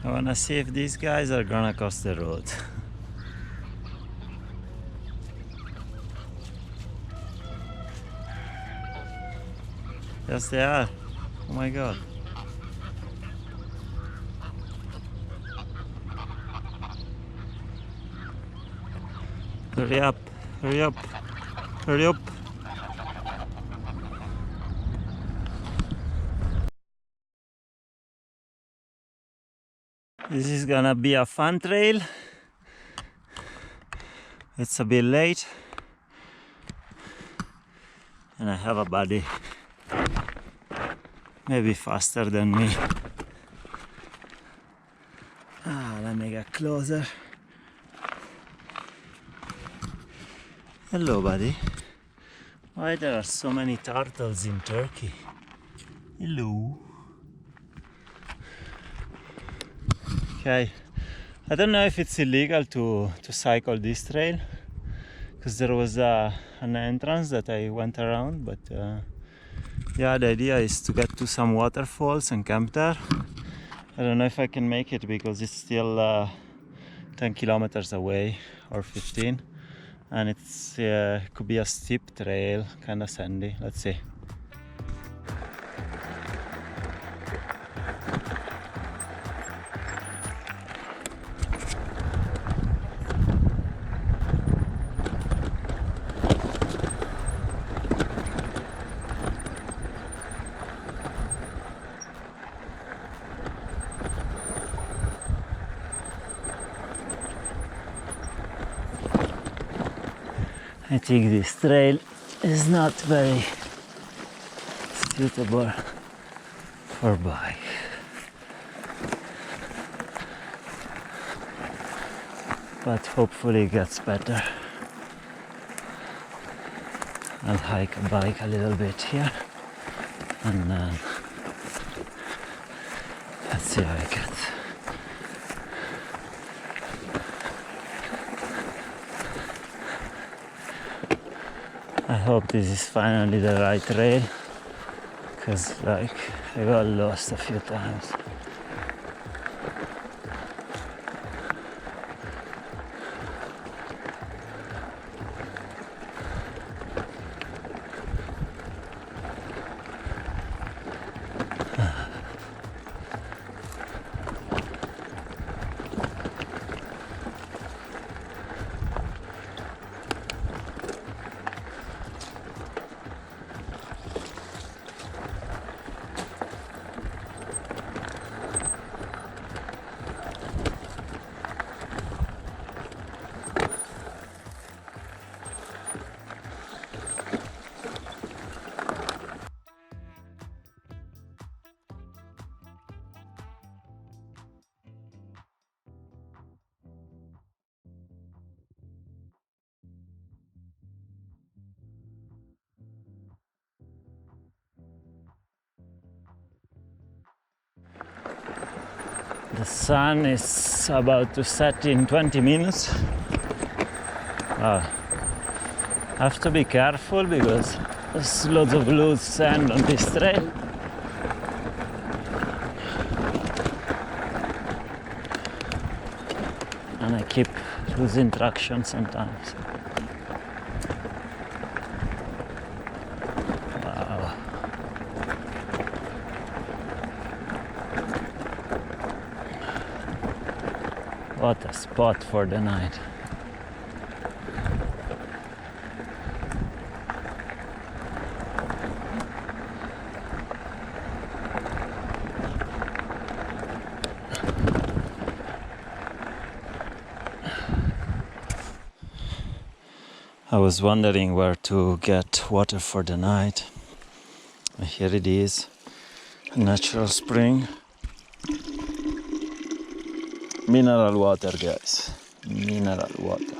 I wanna see if these guys are gonna cross the road. Yes, they are. Oh my god. Hurry up, hurry up, hurry up. This is gonna be a fun trail. It's a bit late. And I have a buddy maybe faster than me. Let me get closer. Hello, buddy. Why there are so many turtles in Turkey? Hello. Okay, I don't know if it's illegal to cycle this trail because there was an entrance that I went around, but yeah, the idea is to get to some waterfalls and camp there. I don't know if I can make it because it's still 10 kilometers away or 15, and it's could be a steep trail, kind of sandy. Let's see. I think this trail is not very suitable for bike. But hopefully it gets better. I'll hike a bike a little bit here and then let's see how it gets. I hope this is finally the right trail, because like I got lost a few times. The sun is about to set in 20 minutes. I have to be careful because there's lots of loose sand on this trail. And I keep losing traction sometimes. What a spot for the night. I was wondering where to get water for the night. Here it is, a natural spring. Mineral water, guys. Mineral water.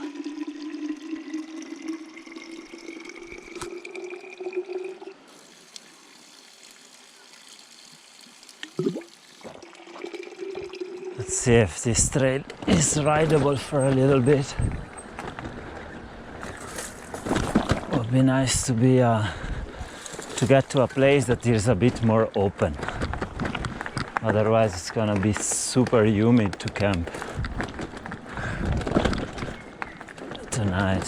Let's see if this trail is rideable for a little bit. It would be nice to get to a place that is a bit more open. Otherwise it's gonna be super humid to camp tonight.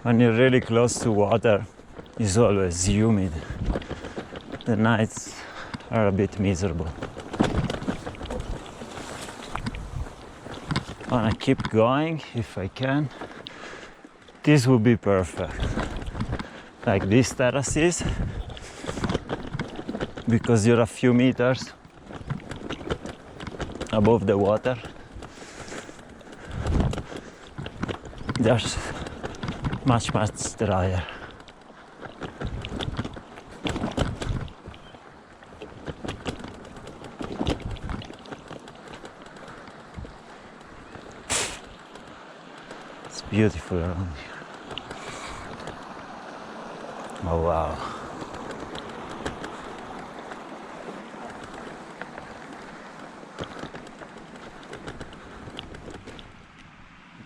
When you're really close to water, it's always humid. The nights are a bit miserable. I wanna keep going if I can. This would be perfect. Like these terraces, because you're a few meters above the water. There's much drier. It's beautiful around here. Oh wow.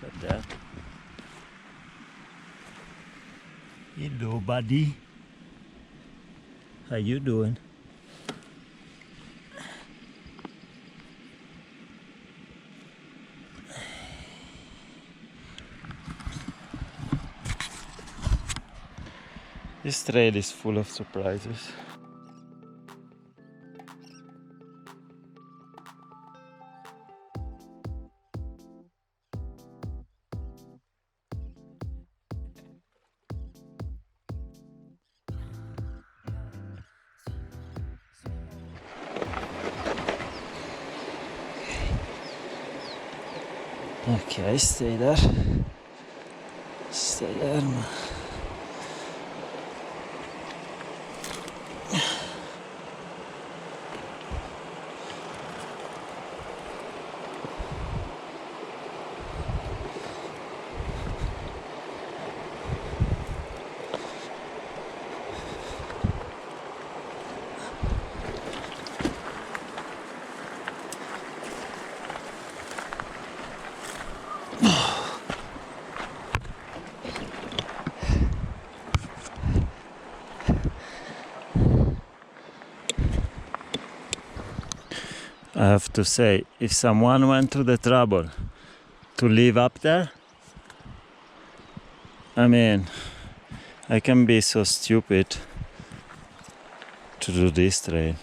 Look at that. Hello buddy. How you doing? This trail is full of surprises. Okay, stay there. Stay there, man. I have to say, if someone went to the trouble to live up there, I mean, I can be so stupid to do this trail.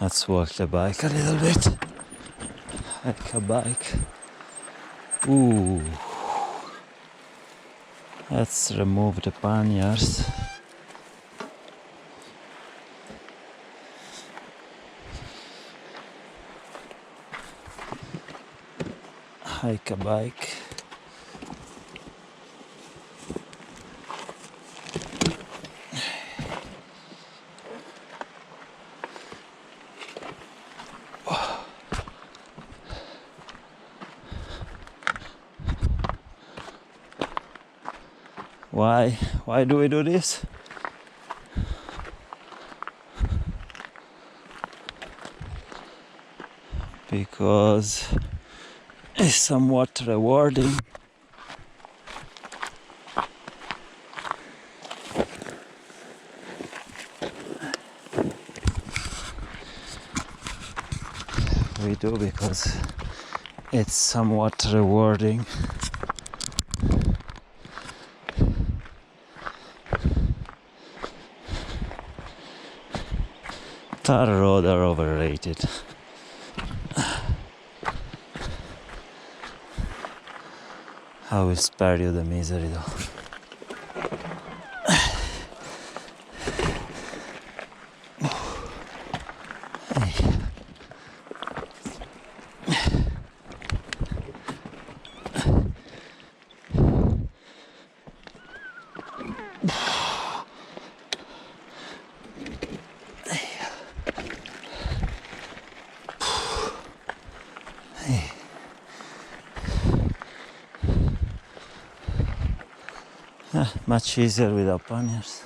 Let's walk the bike a little bit. Like a bike. Ooh. Let's remove the panniers. Hike a bike. Why do we do this? Because it's somewhat rewarding. We do because it's somewhat rewarding. Tar roads are overrated. I will spare you the misery though. Much easier without panniers.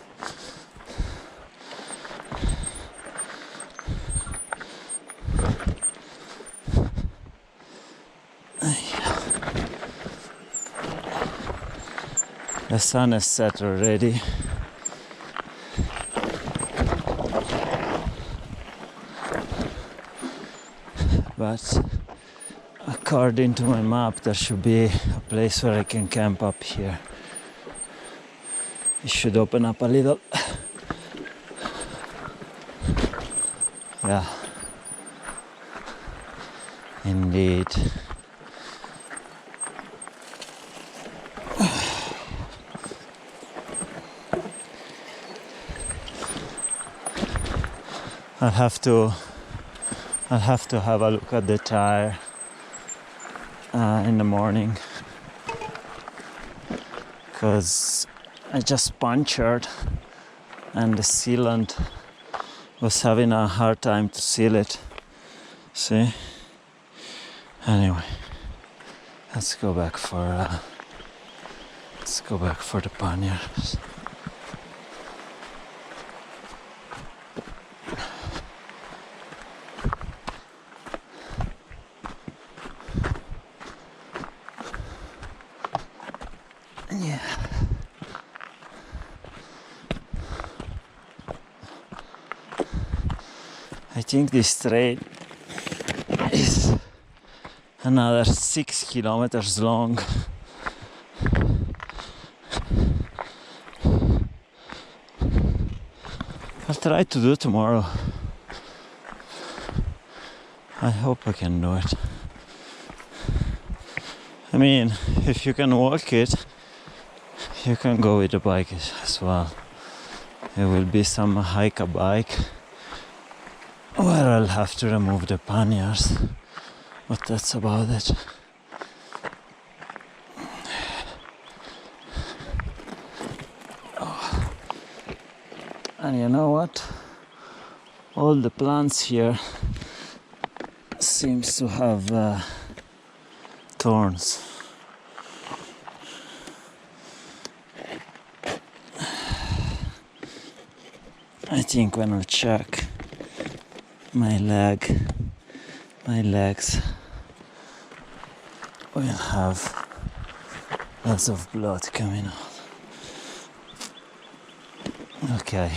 The sun has set already. But according to my map, there should be a place where I can camp up here. It should open up a little. Yeah, indeed. I'll have to have a look at the tire in the morning, because I just punctured and the sealant was having a hard time to seal it. See? Anyway, let's go back for the panniers. Yeah. I think this trail is another 6 kilometers long. I'll try to do it tomorrow. I hope I can do it. I mean, if you can walk it, you can go with the bike as well. There will be some hike a bike where I'll have to remove the panniers, but that's about it. Oh. And you know what? All the plants here seems to have thorns. I think when I check my legs will have lots of blood coming out. Okay.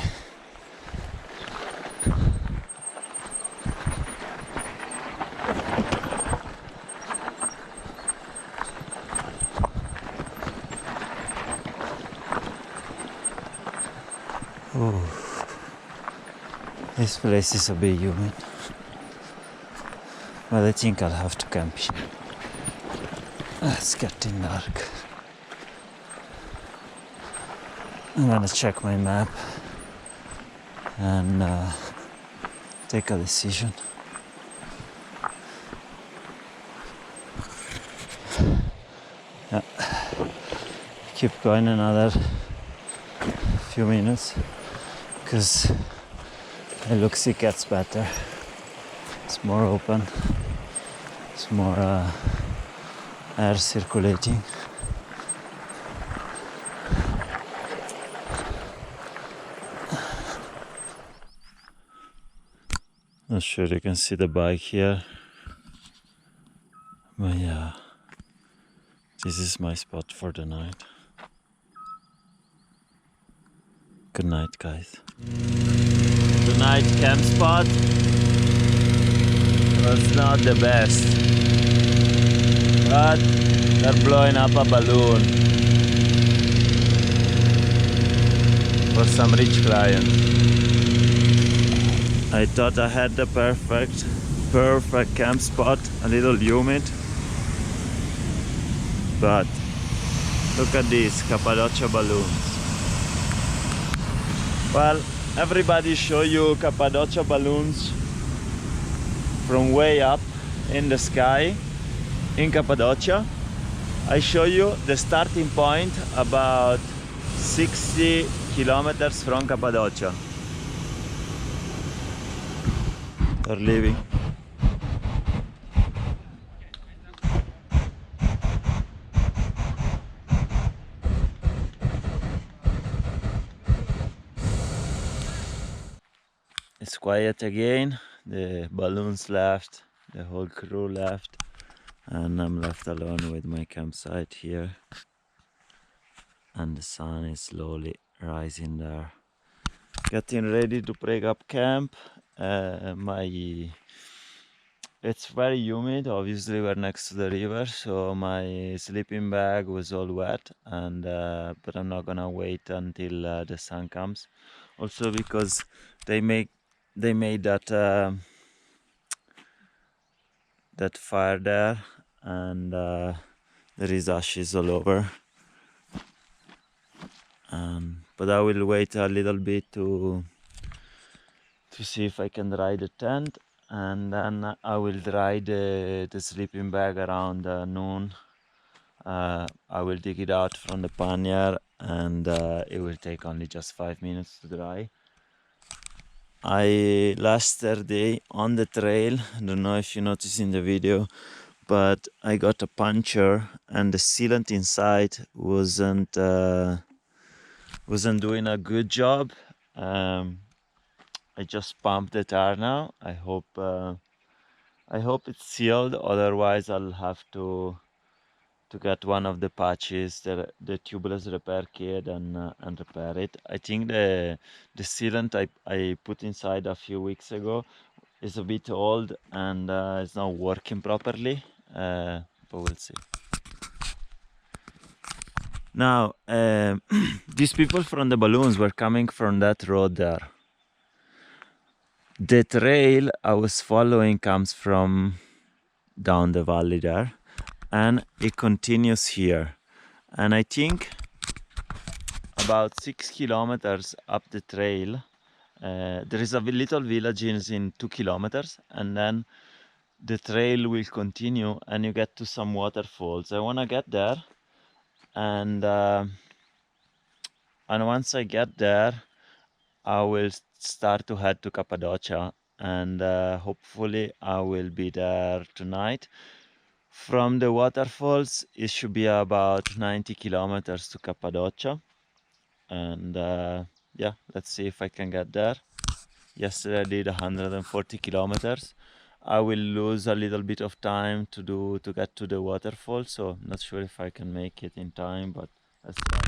Oh, this place is a bit humid, but I think I'll have to camp here. It's getting dark. I'm gonna check my map and take a decision. Yeah. Keep going another few minutes, because it looks it gets better. It's more open. It's more air circulating. Not sure you can see the bike here, but yeah, this is my spot for the night. Good night, guys. The night camp spot was not the best, but they're blowing up a balloon for some rich client. I thought I had the perfect camp spot, a little humid, but look at these Cappadocia balloons. Well, everybody show you Cappadocia balloons from way up in the sky in Cappadocia. I show you the starting point about 60 kilometers from Cappadocia. They're leaving. It's quiet again. The balloons left, the whole crew left, and I'm left alone with my campsite here. and the sun is slowly rising there. Getting ready to break up camp. It's very humid. Obviously, we're next to the river, so my sleeping bag was all wet. And but I'm not gonna wait until the sun comes. Also, because they made that fire there, and there is ashes all over. But I will wait a little bit to see if I can dry the tent, and then I will dry the sleeping bag around noon. I will dig it out from the pannier, and it will take only just 5 minutes to dry. Last Saturday on the trail, I don't know if you noticed in the video, but I got a puncture and the sealant inside wasn't doing a good job. I just pumped the tire now. I hope it's sealed. Otherwise, I'll have to get one of the patches, the tubeless repair kit, and repair it. I think the sealant I put inside a few weeks ago is a bit old and it's not working properly. But we'll see. Now, these people from the balloons were coming from that road there. The trail I was following comes from down the valley there, and it continues here. And I think about 6 kilometers up the trail, there is a little village in 2 kilometers, and then the trail will continue and you get to some waterfalls. I want to get there, and once I get there, I will start to head to Cappadocia, and hopefully I will be there tonight. From the waterfalls, it should be about 90 kilometers to Cappadocia, and yeah, let's see if I can get there. Yesterday I did 140 kilometers. I will lose a little bit of time to get to the waterfall, so not sure if I can make it in time, but let's try.